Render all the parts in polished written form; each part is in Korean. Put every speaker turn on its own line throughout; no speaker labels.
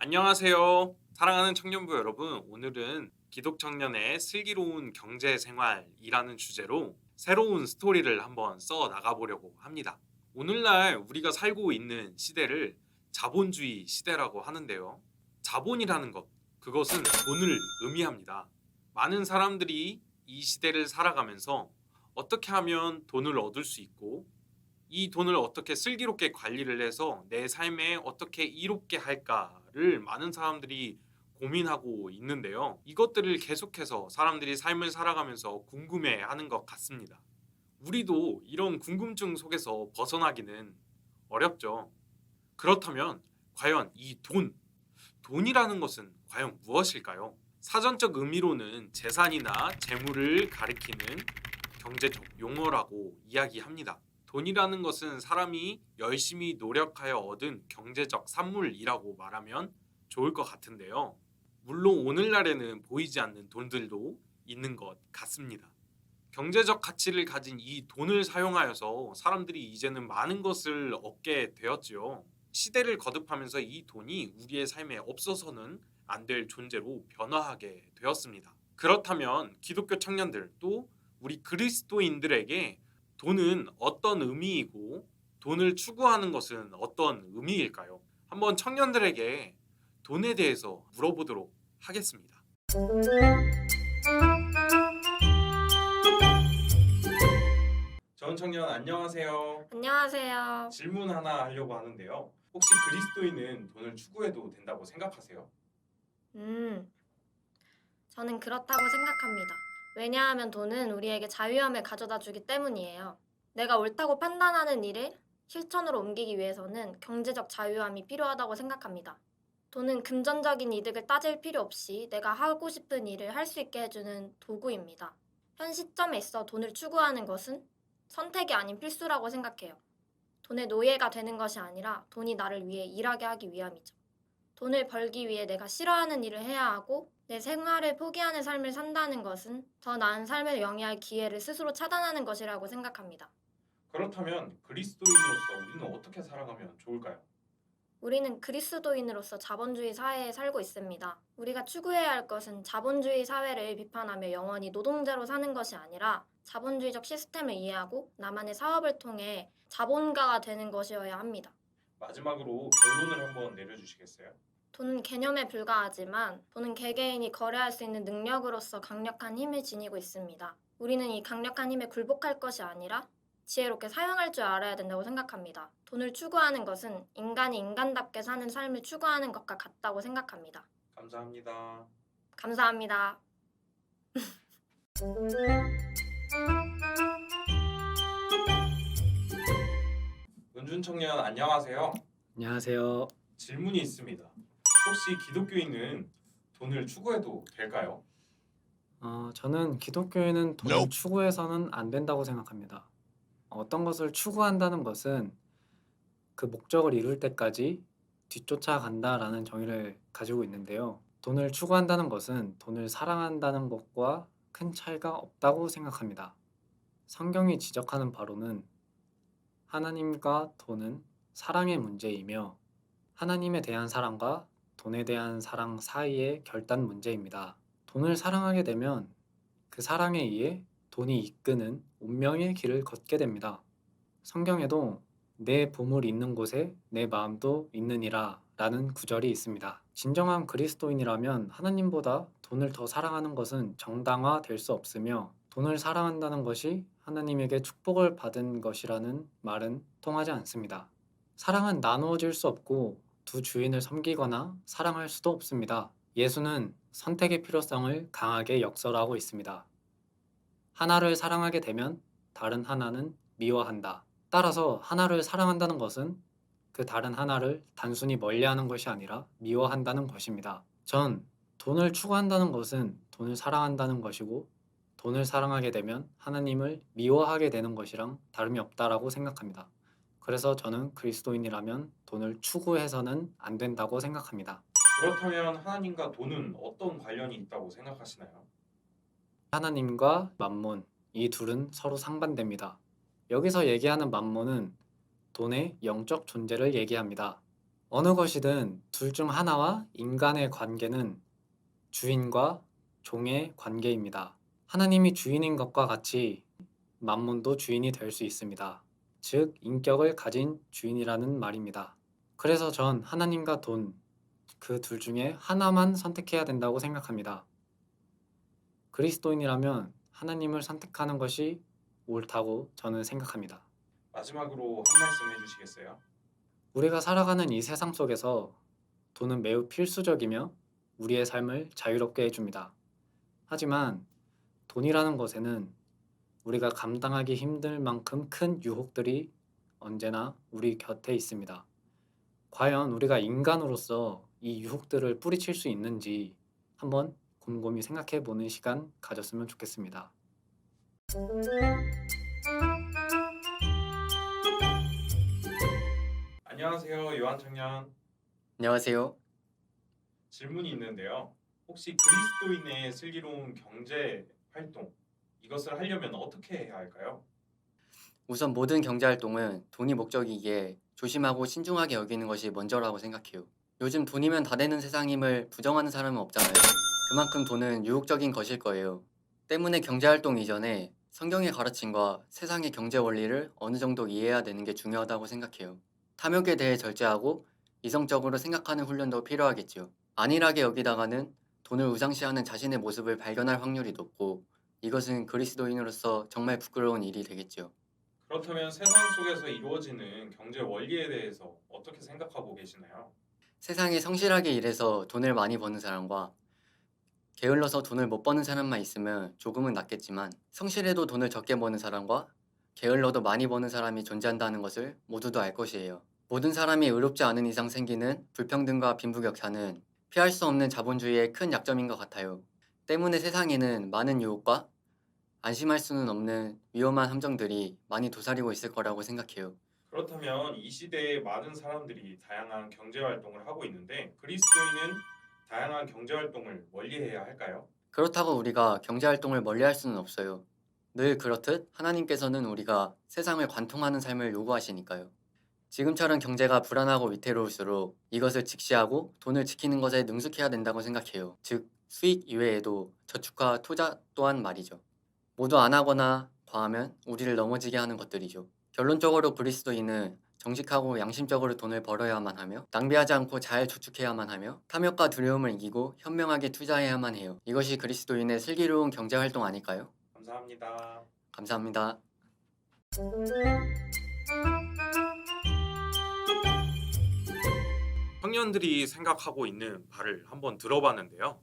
안녕하세요. 사랑하는 청년부 여러분, 오늘은 기독 청년의 슬기로운 경제 생활이라는 주제로 새로운 스토리를 한번 써 나가보려고 합니다. 오늘날 우리가 살고 있는 시대를 자본주의 시대라고 하는데요. 자본이라는 것, 그것은 돈을 의미합니다. 많은 사람들이 이 시대를 살아가면서 어떻게 하면 돈을 얻을 수 있고 이 돈을 어떻게 슬기롭게 관리를 해서 내 삶에 어떻게 이롭게 할까를 많은 사람들이 고민하고 있는데요. 이것들을 계속해서 사람들이 삶을 살아가면서 궁금해하는 것 같습니다. 우리도 이런 궁금증 속에서 벗어나기는 어렵죠. 그렇다면 과연 이 돈이라는 것은 과연 무엇일까요? 사전적 의미로는 재산이나 재물을 가리키는 경제적 용어라고 이야기합니다. 돈이라는 것은 사람이 열심히 노력하여 얻은 경제적 산물이라고 말하면 좋을 것 같은데요. 물론 오늘날에는 보이지 않는 돈들도 있는 것 같습니다. 경제적 가치를 가진 이 돈을 사용하여서 사람들이 이제는 많은 것을 얻게 되었지요. 시대를 거듭하면서 이 돈이 우리의 삶에 없어서는 안 될 존재로 변화하게 되었습니다. 그렇다면 기독교 청년들 또 우리 그리스도인들에게 돈은 어떤 의미이고 돈을 추구하는 것은 어떤 의미일까요? 한번 청년들에게 돈에 대해서 물어보도록 하겠습니다. 전 청년 안녕하세요.
안녕하세요.
질문 하나 하려고 하는데요. 혹시 그리스도인은 돈을 추구해도 된다고 생각하세요?
음, 저는 그렇다고 생각합니다. 왜냐하면 돈은 우리에게 자유함을 가져다 주기 때문이에요. 내가 옳다고 판단하는 일을 실천으로 옮기기 위해서는 경제적 자유함이 필요하다고 생각합니다. 돈은 금전적인 이득을 따질 필요 없이 내가 하고 싶은 일을 할 수 있게 해주는 도구입니다. 현 시점에 있어 돈을 추구하는 것은 선택이 아닌 필수라고 생각해요. 돈의 노예가 되는 것이 아니라 돈이 나를 위해 일하게 하기 위함이죠. 돈을 벌기 위해 내가 싫어하는 일을 해야 하고 내 생활을 포기하는 삶을 산다는 것은 더 나은 삶을 영위할 기회를 스스로 차단하는 것이라고 생각합니다.
그렇다면 그리스도인으로서 우리는 어떻게 살아가면 좋을까요?
우리는 그리스도인으로서 자본주의 사회에 살고 있습니다. 우리가 추구해야 할 것은 자본주의 사회를 비판하며 영원히 노동자로 사는 것이 아니라 자본주의적 시스템을 이해하고 나만의 사업을 통해 자본가가 되는 것이어야 합니다.
마지막으로 결론을 한번 내려주시겠어요?
돈은 개념에 불과하지만 돈은 개개인이 거래할 수 있는 능력으로서 강력한 힘을 지니고 있습니다. 우리는 이 강력한 힘에 굴복할 것이 아니라 지혜롭게 사용할 줄 알아야 된다고 생각합니다. 돈을 추구하는 것은 인간이 인간답게 사는 삶을 추구하는 것과 같다고 생각합니다.
감사합니다.
감사합니다.
은준 청년 안녕하세요.
안녕하세요.
질문이 있습니다. 혹시 기독교인은 돈을 추구해도 될까요?
저는 기독교에는 돈을 추구해서는 안 된다고 생각합니다. 어떤 것을 추구한다는 것은 그 목적을 이룰 때까지 뒤쫓아간다라는 정의를 가지고 있는데요. 돈을 추구한다는 것은 돈을 사랑한다는 것과 큰 차이가 없다고 생각합니다. 성경이 지적하는 바로는 하나님과 돈은 사랑의 문제이며 하나님에 대한 사랑과 돈에 대한 사랑 사이의 결단 문제입니다. 돈을 사랑하게 되면 그 사랑에 의해 돈이 이끄는 운명의 길을 걷게 됩니다. 성경에도 내 보물 있는 곳에 내 마음도 있느니라 라는 구절이 있습니다. 진정한 그리스도인이라면 하나님보다 돈을 더 사랑하는 것은 정당화될 수 없으며 돈을 사랑한다는 것이 하나님에게 축복을 받은 것이라는 말은 통하지 않습니다. 사랑은 나누어질 수 없고 두 주인을 섬기거나 사랑할 수도 없습니다. 예수는 선택의 필요성을 강하게 역설하고 있습니다. 하나를 사랑하게 되면 다른 하나는 미워한다. 따라서 하나를 사랑한다는 것은 그 다른 하나를 단순히 멀리하는 것이 아니라 미워한다는 것입니다. 전 돈을 추구한다는 것은 돈을 사랑한다는 것이고 돈을 사랑하게 되면 하나님을 미워하게 되는 것이랑 다름이 없다라고 생각합니다. 그래서 저는 그리스도인이라면 돈을 추구해서는 안 된다고 생각합니다.
그렇다면 하나님과 돈은 어떤 관련이 있다고 생각하시나요?
하나님과 맘몬, 이 둘은 서로 상반됩니다. 여기서 얘기하는 맘몬은 돈의 영적 존재를 얘기합니다. 어느 것이든 둘 중 하나와 인간의 관계는 주인과 종의 관계입니다. 하나님이 주인인 것과 같이 만몬도 주인이 될 수 있습니다. 즉, 인격을 가진 주인이라는 말입니다. 그래서 전 하나님과 돈, 그 둘 중에 하나만 선택해야 된다고 생각합니다. 그리스도인이라면 하나님을 선택하는 것이 옳다고 저는 생각합니다.
마지막으로 한 말씀 해주시겠어요?
우리가 살아가는 이 세상 속에서 돈은 매우 필수적이며 우리의 삶을 자유롭게 해줍니다. 하지만 돈이라는 것에는 우리가 감당하기 힘들 만큼 큰 유혹들이 언제나 우리 곁에 있습니다. 과연 우리가 인간으로서 이 유혹들을 뿌리칠 수 있는지 한번 곰곰이 생각해 보는 시간 가졌으면 좋겠습니다.
안녕하세요, 요한 청년.
안녕하세요.
질문이 있는데요. 혹시 그리스도인의 슬기로운 경제 활동 이것을 하려면 어떻게 해야 할까요?
우선 모든 경제 활동은 돈이 목적이기에 조심하고 신중하게 여기는 것이 먼저라고 생각해요. 요즘 돈이면 다 되는 세상임을 부정하는 사람은 없잖아요. 그만큼 돈은 유혹적인 것일 거예요. 때문에 경제 활동 이전에 성경의 가르침과 세상의 경제 원리를 어느 정도 이해해야 되는 게 중요하다고 생각해요. 탐욕에 대해 절제하고 이성적으로 생각하는 훈련도 필요하겠지요. 안일하게 여기다가는 돈을 우상시하는 자신의 모습을 발견할 확률이 높고 이것은 그리스도인으로서 정말 부끄러운 일이 되겠지요.
그렇다면 세상 속에서 이루어지는 경제 원리에 대해서 어떻게 생각하고 계시나요?
세상에 성실하게 일해서 돈을 많이 버는 사람과 게을러서 돈을 못 버는 사람만 있으면 조금은 낫겠지만 성실해도 돈을 적게 버는 사람과 게을러도 많이 버는 사람이 존재한다는 것을 모두도 알 것이에요. 모든 사람이 의롭지 않은 이상 생기는 불평등과 빈부격차는 피할 수 없는 자본주의의 큰 약점인 것 같아요. 때문에 세상에는 많은 유혹과 안심할 수는 없는 위험한 함정들이 많이 도사리고 있을 거라고 생각해요.
그렇다면 이 시대에 많은 사람들이 다양한 경제 활동을 하고 있는데 그리스도인은 다양한 경제 활동을 멀리해야 할까요?
그렇다고 우리가 경제활동을 멀리할 수는 없어요. 늘 그렇듯 하나님께서는 우리가 세상을 관통하는 삶을 요구하시니까요. 지금처럼 경제가 불안하고 위태로울수록 이것을 직시하고 돈을 지키는 것에 능숙해야 된다고 생각해요. 즉, 수익 이외에도 저축과 투자 또한 말이죠. 모두 안 하거나 과하면 우리를 넘어지게 하는 것들이죠. 결론적으로 그리스도인은 정직하고 양심적으로 돈을 벌어야만 하며 낭비하지 않고 잘 저축해야만 하며 탐욕과 두려움을 이기고 현명하게 투자해야만 해요. 이것이 그리스도인의 슬기로운 경제활동 아닐까요?
감사합니다.
감사합니다.
청년들이 생각하고 있는 바를 한번 들어봤는데요.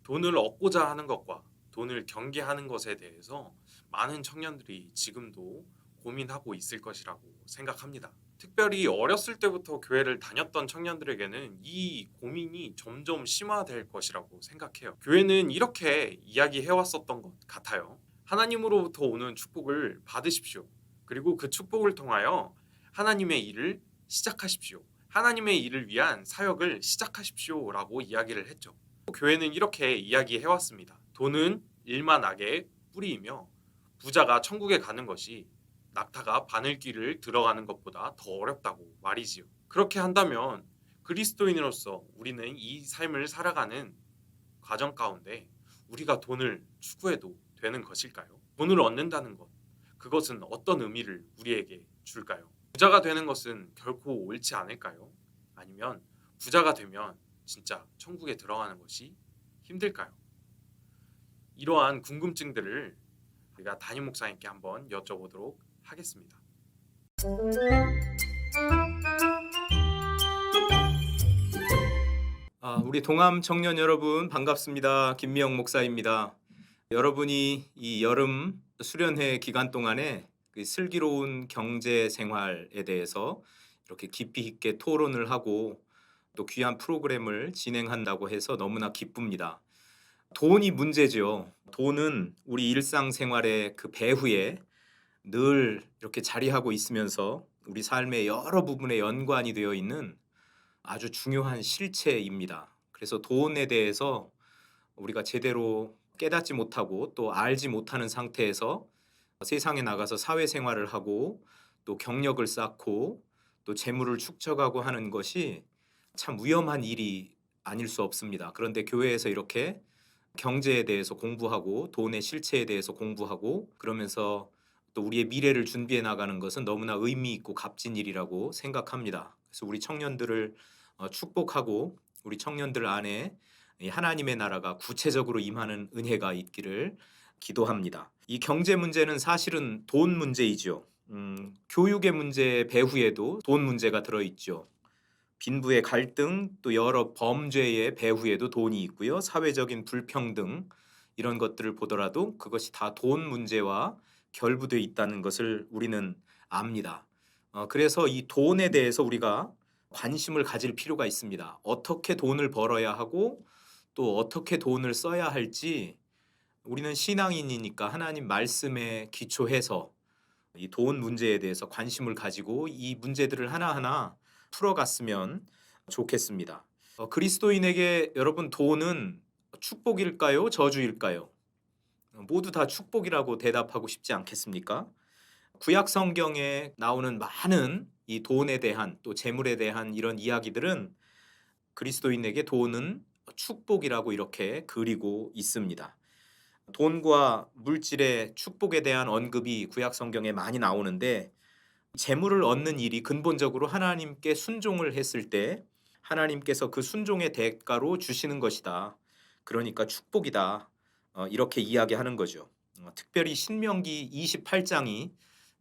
돈을 얻고자 하는 것과 돈을 경계하는 것에 대해서 많은 청년들이 지금도 고민하고 있을 것이라고 생각합니다. 특별히 어렸을 때부터 교회를 다녔던 청년들에게는 이 고민이 점점 심화될 것이라고 생각해요. 교회는 이렇게 이야기해왔었던 것 같아요. 하나님으로부터 오는 축복을 받으십시오. 그리고 그 축복을 통하여 하나님의 일을 시작하십시오. 하나님의 일을 위한 사역을 시작하십시오 라고 이야기를 했죠. 교회는 이렇게 이야기해왔습니다. 돈은 일만 악의 뿌리이며 부자가 천국에 가는 것이 낙타가 바늘길을 들어가는 것보다 더 어렵다고 말이지요. 그렇게 한다면 그리스도인으로서 우리는 이 삶을 살아가는 과정 가운데 우리가 돈을 추구해도 되는 것일까요? 돈을 얻는다는 것, 그것은 어떤 의미를 우리에게 줄까요? 부자가 되는 것은 결코 옳지 않을까요? 아니면 부자가 되면 진짜 천국에 들어가는 것이 힘들까요? 이러한 궁금증들을 우리가 담임 목사님께 한번 여쭤보도록 하겠습니다.
우리 동암 청년 여러분 반갑습니다. 김미영 목사입니다. 여러분이 이 여름 수련회 기간 동안에 그 슬기로운 경제 생활에 대해서 이렇게 깊이 있게 토론을 하고 또 귀한 프로그램을 진행한다고 해서 너무나 기쁩니다. 돈이 문제죠. 돈은 우리 일상생활의 그 배후에 늘 이렇게 자리하고 있으면서 우리 삶의 여러 부분에 연관이 되어 있는 아주 중요한 실체입니다. 그래서 돈에 대해서 우리가 제대로 깨닫지 못하고 또 알지 못하는 상태에서 세상에 나가서 사회생활을 하고 또 경력을 쌓고 또 재물을 축적하고 하는 것이 참 위험한 일이 아닐 수 없습니다. 그런데 교회에서 이렇게 경제에 대해서 공부하고 돈의 실체에 대해서 공부하고 그러면서 또 우리의 미래를 준비해 나가는 것은 너무나 의미 있고 값진 일이라고 생각합니다. 그래서 우리 청년들을 축복하고 우리 청년들 안에 이 하나님의 나라가 구체적으로 임하는 은혜가 있기를 기도합니다. 이 경제 문제는 사실은 돈 문제이죠. 교육의 문제 배후에도 돈 문제가 들어있죠. 빈부의 갈등, 또 여러 범죄의 배후에도 돈이 있고요. 사회적인 불평등 이런 것들을 보더라도 그것이 다 돈 문제와 결부되어 있다는 것을 우리는 압니다. 그래서 이 돈에 대해서 우리가 관심을 가질 필요가 있습니다. 어떻게 돈을 벌어야 하고 또 어떻게 돈을 써야 할지 우리는 신앙인이니까 하나님 말씀에 기초해서 이 돈 문제에 대해서 관심을 가지고 이 문제들을 하나하나 풀어갔으면 좋겠습니다. 그리스도인에게 여러분 돈은 축복일까요? 저주일까요? 모두 다 축복이라고 대답하고 싶지 않겠습니까? 구약 성경에 나오는 많은 이 돈에 대한 또 재물에 대한 이런 이야기들은 그리스도인에게 돈은 축복이라고 이렇게 그리고 있습니다. 돈과 물질의 축복에 대한 언급이 구약 성경에 많이 나오는데 재물을 얻는 일이 근본적으로 하나님께 순종을 했을 때 하나님께서 그 순종의 대가로 주시는 것이다. 그러니까 축복이다. 이렇게 이야기하는 거죠. 특별히 신명기 28장이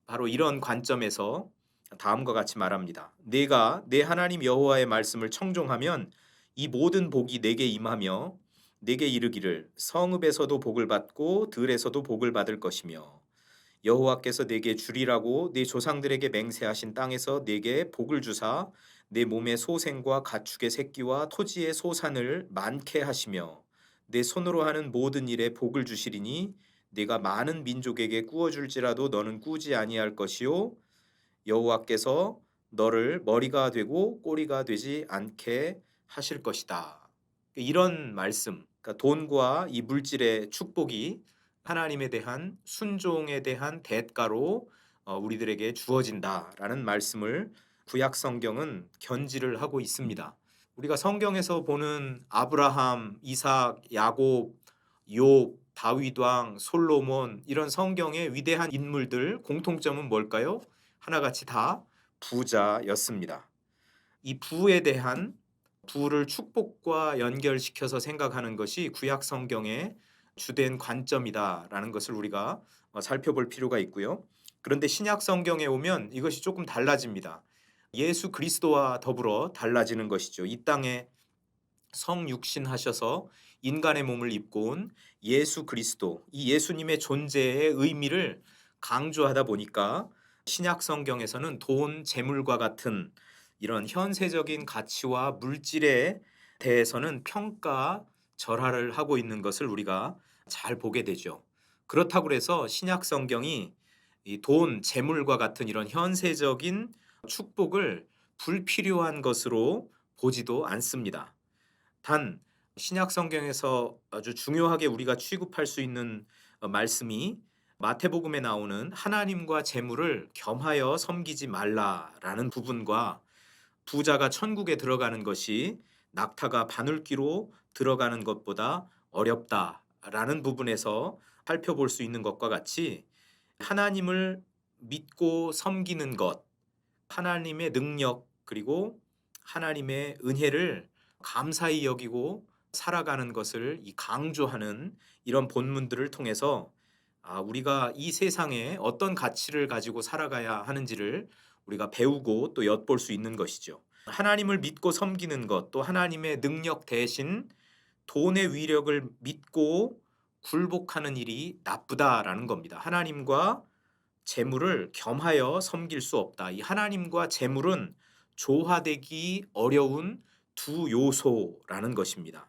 바로 이런 관점에서 다음과 같이 말합니다. 내가 내 하나님 여호와의 말씀을 청종하면 이 모든 복이 내게 임하며 내게 이르기를 성읍에서도 복을 받고 들에서도 복을 받을 것이며 여호와께서 내게 주리라고 네 조상들에게 맹세하신 땅에서 내게 복을 주사 내 몸의 소생과 가축의 새끼와 토지의 소산을 많게 하시며 내 손으로 하는 모든 일에 복을 주시리니 네가 많은 민족에게 꾸어줄지라도 너는 꾸지 아니할 것이요 여호와께서 너를 머리가 되고 꼬리가 되지 않게 하실 것이다. 이런 말씀, 그러니까 돈과 이 물질의 축복이 하나님에 대한 순종에 대한 대가로 우리들에게 주어진다라는 말씀을 구약 성경은 견지를 하고 있습니다. 우리가 성경에서 보는 아브라함, 이삭, 야곱, 욥, 다윗 왕, 솔로몬 이런 성경의 위대한 인물들 공통점은 뭘까요? 하나같이 다 부자였습니다. 이 부에 대한 부를 축복과 연결시켜서 생각하는 것이 구약 성경의 주된 관점이다라는 것을 우리가 살펴볼 필요가 있고요. 그런데 신약 성경에 오면 이것이 조금 달라집니다. 예수 그리스도와 더불어 달라지는 것이죠. 이 땅에 성육신하셔서 인간의 몸을 입고 온 예수 그리스도, 이 예수님의 존재의 의미를 강조하다 보니까 신약 성경에서는 돈, 재물과 같은 이런 현세적인 가치와 물질에 대해서는 평가 절하를 하고 있는 것을 우리가 잘 보게 되죠. 그렇다고 해서 신약 성경이 이 돈, 재물과 같은 이런 현세적인 축복을 불필요한 것으로 보지도 않습니다. 단 신약 성경에서 아주 중요하게 우리가 취급할 수 있는 말씀이 마태복음에 나오는 하나님과 재물을 겸하여 섬기지 말라라는 부분과 부자가 천국에 들어가는 것이 낙타가 바늘귀로 들어가는 것보다 어렵다라는 부분에서 살펴볼 수 있는 것과 같이 하나님을 믿고 섬기는 것, 하나님의 능력 그리고 하나님의 은혜를 감사히 여기고 살아가는 것을 강조하는 이런 본문들을 통해서 우리가 이 세상에 어떤 가치를 가지고 살아가야 하는지를 우리가 배우고 또 엿볼 수 있는 것이죠. 하나님을 믿고 섬기는 것, 또 하나님의 능력 대신 돈의 위력을 믿고 굴복하는 일이 나쁘다라는 겁니다. 하나님과 재물을 겸하여 섬길 수 없다. 이 하나님과 재물은 조화되기 어려운 두 요소라는 것입니다.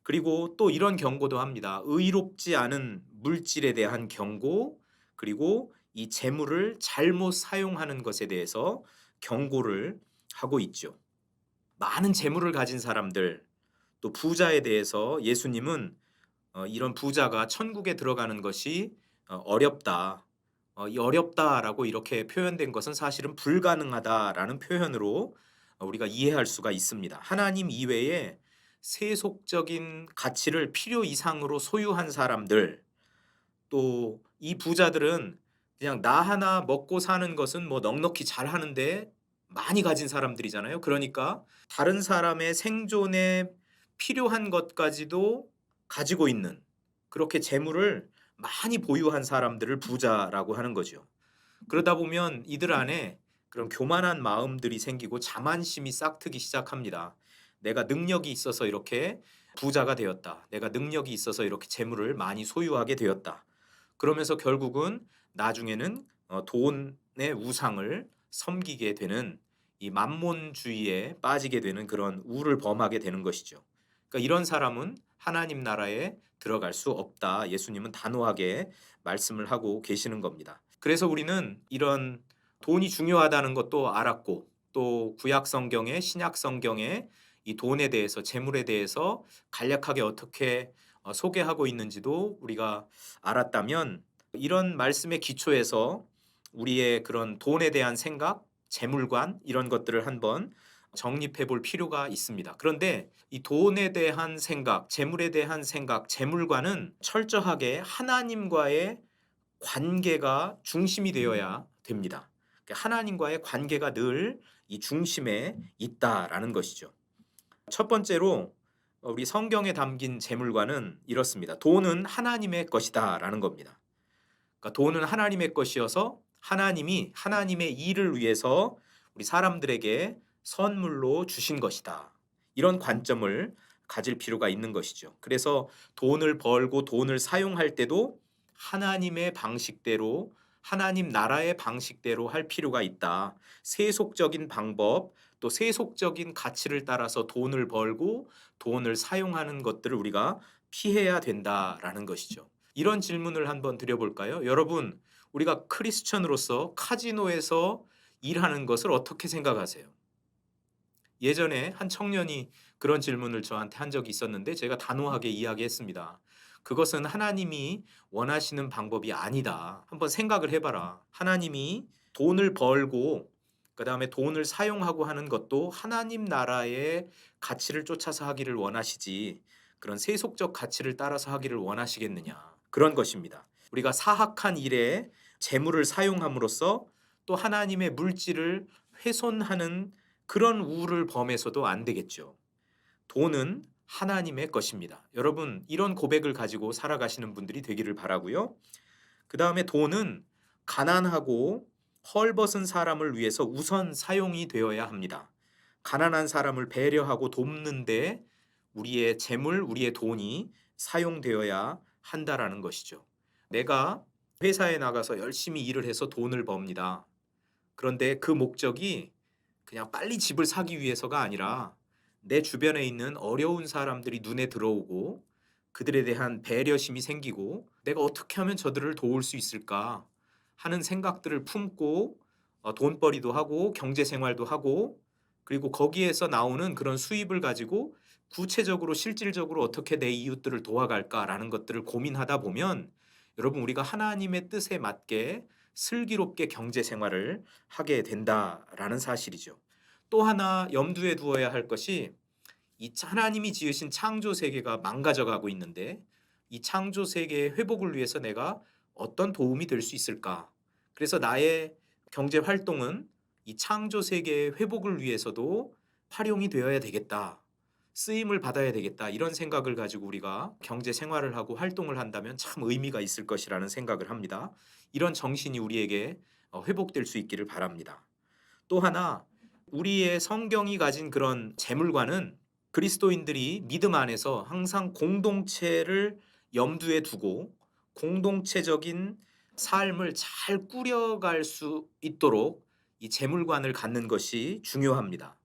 그리고 또 이런 경고도 합니다. 의롭지 않은 물질에 대한 경고, 그리고 이 재물을 잘못 사용하는 것에 대해서 경고를 하고 있죠. 많은 재물을 가진 사람들, 또 부자에 대해서 예수님은 이런 부자가 천국에 들어가는 것이 어렵다. 이 어렵다라고 이렇게 표현된 것은 사실은 불가능하다라는 표현으로 우리가 이해할 수가 있습니다. 하나님 이외에 세속적인 가치를 필요 이상으로 소유한 사람들, 또 이 부자들은 그냥 나 하나 먹고 사는 것은 뭐 넉넉히 잘 하는데 많이 가진 사람들이잖아요. 그러니까 다른 사람의 생존에 필요한 것까지도 가지고 있는, 그렇게 재물을 많이 보유한 사람들을 부자라고 하는 거죠. 그러다 보면 이들 안에 그런 교만한 마음들이 생기고 자만심이 싹트기 시작합니다. 내가 능력이 있어서 이렇게 부자가 되었다. 내가 능력이 있어서 이렇게 재물을 많이 소유하게 되었다. 그러면서 결국은 나중에는 돈의 우상을 섬기게 되는 이 만몬주의에 빠지게 되는 그런 우를 범하게 되는 것이죠. 그러니까 이런 사람은 하나님 나라에 들어갈 수 없다. 예수님은 단호하게 말씀을 하고 계시는 겁니다. 그래서 우리는 이런 돈이 중요하다는 것도 알았고, 또 구약 성경에, 신약 성경에 이 돈에 대해서, 재물에 대해서 간략하게 어떻게 소개하고 있는지도 우리가 알았다면, 이런 말씀의 기초에서 우리의 그런 돈에 대한 생각, 재물관, 이런 것들을 한번 정립해 볼 필요가 있습니다. 그런데 이 돈에 대한 생각, 재물에 대한 생각, 재물관은 철저하게 하나님과의 관계가 중심이 되어야 됩니다. 하나님과의 관계가 늘 이 중심에 있다라는 것이죠. 첫 번째로 우리 성경에 담긴 재물관은 이렇습니다. 돈은 하나님의 것이다라는 겁니다. 그러니까 돈은 하나님의 것이어서 하나님이 하나님의 일을 위해서 우리 사람들에게 선물로 주신 것이다. 이런 관점을 가질 필요가 있는 것이죠. 그래서 돈을 벌고 돈을 사용할 때도 하나님의 방식대로, 하나님 나라의 방식대로 할 필요가 있다. 세속적인 방법, 또 세속적인 가치를 따라서 돈을 벌고 돈을 사용하는 것들을 우리가 피해야 된다라는 것이죠. 이런 질문을 한번 드려볼까요? 여러분, 우리가 크리스천으로서 카지노에서 일하는 것을 어떻게 생각하세요? 예전에 한 청년이 그런 질문을 저한테 한 적이 있었는데 제가 단호하게 이야기했습니다. 그것은 하나님이 원하시는 방법이 아니다. 한번 생각을 해봐라. 하나님이 돈을 벌고 그다음에 돈을 사용하고 하는 것도 하나님 나라의 가치를 쫓아서 하기를 원하시지, 그런 세속적 가치를 따라서 하기를 원하시겠느냐. 그런 것입니다. 우리가 사악한 일에 재물을 사용함으로써 또 하나님의 물질을 훼손하는 그런 우를 범해서도 안 되겠죠. 돈은 하나님의 것입니다. 여러분, 이런 고백을 가지고 살아가시는 분들이 되기를 바라고요. 그 다음에 돈은 가난하고 헐벗은 사람을 위해서 우선 사용이 되어야 합니다. 가난한 사람을 배려하고 돕는데 우리의 재물, 우리의 돈이 사용되어야 한다라는 것이죠. 내가 회사에 나가서 열심히 일을 해서 돈을 법니다. 그런데 그 목적이 그냥 빨리 집을 사기 위해서가 아니라 내 주변에 있는 어려운 사람들이 눈에 들어오고 그들에 대한 배려심이 생기고 내가 어떻게 하면 저들을 도울 수 있을까 하는 생각들을 품고 돈벌이도 하고 경제생활도 하고, 그리고 거기에서 나오는 그런 수입을 가지고 구체적으로 실질적으로 어떻게 내 이웃들을 도와갈까라는 것들을 고민하다 보면 여러분, 우리가 하나님의 뜻에 맞게 슬기롭게 경제생활을 하게 된다라는 사실이죠. 또 하나 염두에 두어야 할 것이, 이 하나님이 지으신 창조 세계가 망가져가고 있는데 이 창조 세계의 회복을 위해서 내가 어떤 도움이 될 수 있을까? 그래서 나의 경제 활동은 이 창조 세계의 회복을 위해서도 활용이 되어야 되겠다. 쓰임을 받아야 되겠다. 이런 생각을 가지고 우리가 경제 생활을 하고 활동을 한다면 참 의미가 있을 것이라는 생각을 합니다. 이런 정신이 우리에게 회복될 수 있기를 바랍니다. 또 하나, 우리의 성경이 가진 그런 재물관은 그리스도인들이 믿음 안에서 항상 공동체를 염두에 두고 공동체적인 삶을 잘 꾸려갈 수 있도록 이 재물관을 갖는 것이 중요합니다.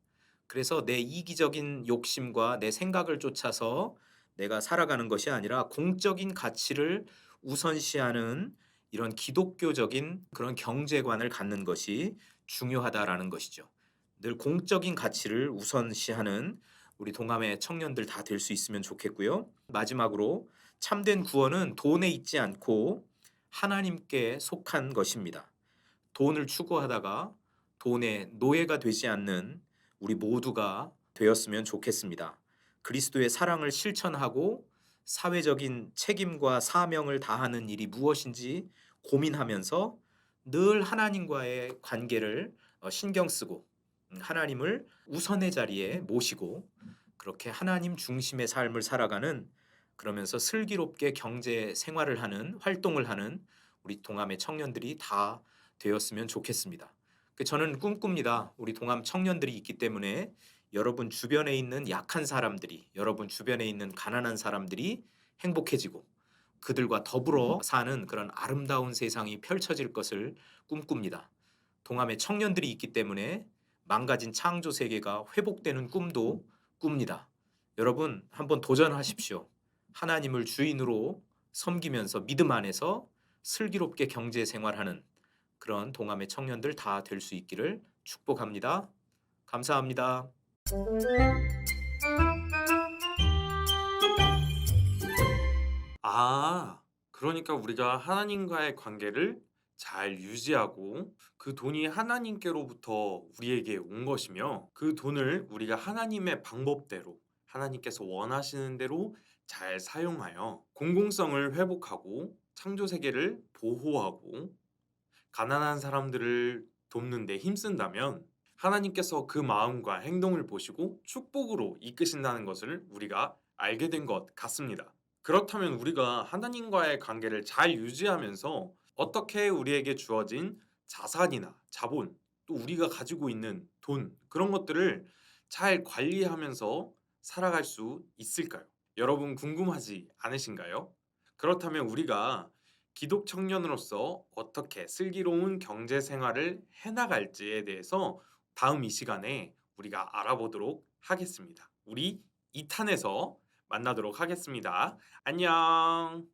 그래서 내 이기적인 욕심과 내 생각을 쫓아서 내가 살아가는 것이 아니라 공적인 가치를 우선시하는 이런 기독교적인 그런 경제관을 갖는 것이 중요하다라는 것이죠. 늘 공적인 가치를 우선시하는 우리 동함의 청년들 다 될 수 있으면 좋겠고요. 마지막으로, 참된 구원은 돈에 있지 않고 하나님께 속한 것입니다. 돈을 추구하다가 돈의 노예가 되지 않는 우리 모두가 되었으면 좋겠습니다. 그리스도의 사랑을 실천하고 사회적인 책임과 사명을 다하는 일이 무엇인지 고민하면서 늘 하나님과의 관계를 신경 쓰고 하나님을 우선의 자리에 모시고 그렇게 하나님 중심의 삶을 살아가는, 그러면서 슬기롭게 경제 생활을 하는, 활동을 하는 우리 동암의 청년들이 다 되었으면 좋겠습니다. 저는 꿈꿉니다. 우리 동암 청년들이 있기 때문에 여러분 주변에 있는 약한 사람들이, 여러분 주변에 있는 가난한 사람들이 행복해지고 그들과 더불어 사는 그런 아름다운 세상이 펼쳐질 것을 꿈꿉니다. 동암의 청년들이 있기 때문에 망가진 창조 세계가 회복되는 꿈도 꿉니다. 여러분 한번 도전하십시오. 하나님을 주인으로 섬기면서 믿음 안에서 슬기롭게 경제 생활하는 그런 동암의 청년들 다 될 수 있기를 축복합니다. 감사합니다.
그러니까 우리가 하나님과의 관계를 잘 유지하고 그 돈이 하나님께로부터 우리에게 온 것이며 그 돈을 우리가 하나님의 방법대로 하나님께서 원하시는 대로 잘 사용하여 공공성을 회복하고 창조 세계를 보호하고 가난한 사람들을 돕는 데 힘쓴다면 하나님께서 그 마음과 행동을 보시고 축복으로 이끄신다는 것을 우리가 알게 된 것 같습니다. 그렇다면 우리가 하나님과의 관계를 잘 유지하면서 어떻게 우리에게 주어진 자산이나 자본, 또 우리가 가지고 있는 돈, 그런 것들을 잘 관리하면서 살아갈 수 있을까요? 여러분 궁금하지 않으신가요? 그렇다면 우리가 기독 청년으로서 어떻게 슬기로운 경제 생활을 해나갈지에 대해서 다음 이 시간에 우리가 알아보도록 하겠습니다. 우리 2탄에서 만나도록 하겠습니다. 안녕.